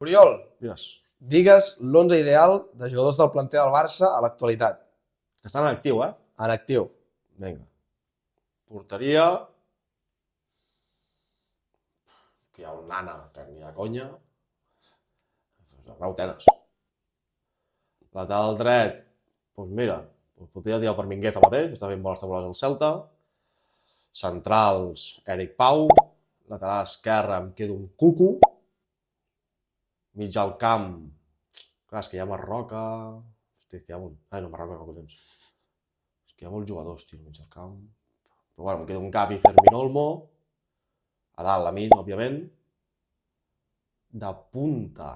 Oriol, Digues. digues l'11 ideal de jugadors del planter del Barça a l'actualitat, Que estan en actiu, eh? en actiu. Vinga. Porteria... Que hi ha un nana, que ni de conya. Raúl Tenas. Lateral dret, doncs mira, podria tirar per Mingueza mateix, que està fent bones temporades al Celta. Centrals, Eric Pau. Lateral esquerre em quedo un Cucu. Mig al camp, clar, és que hi ha Marroca... Hosti, que hi ha un... Ai, no, Marroca no, collons. És que hi ha molts jugadors, tio, mig al camp. Però bueno, em quedo un Gavi, Fermín Olmo. A dalt, Lamine, òbviament. De punta.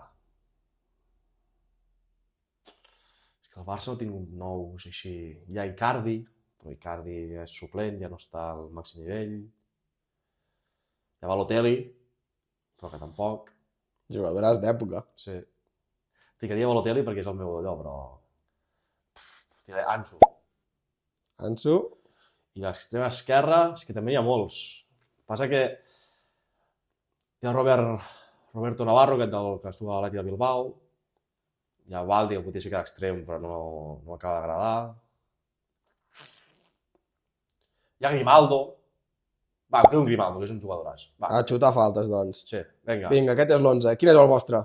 És que el Barça no ha tingut nous així. Hi ha Icardi, però Icardi és suplent, ja no està al màxim nivell. Hi ha Balotelli, però que tampoc. Jugadores d'època. Sí. Ficaria Balotelli perquè és el meu allò, però... Tiraré Ansu. Ansu, I l'extrema esquerra, és que també hi ha molts. Passa que hi ha Roberto Navarro, que juga a l'Atlètic de Bilbao. Hi ha Baldi, que potser sí que d'extrem, però no acaba d'agradar. Hi ha Grimaldo. Va, em quedo un Grimaldo, que és un jugadoràs. Va, a xutar faltes, doncs. sí, vinga. Vinga, aquest és l'11. Quin és el vostre?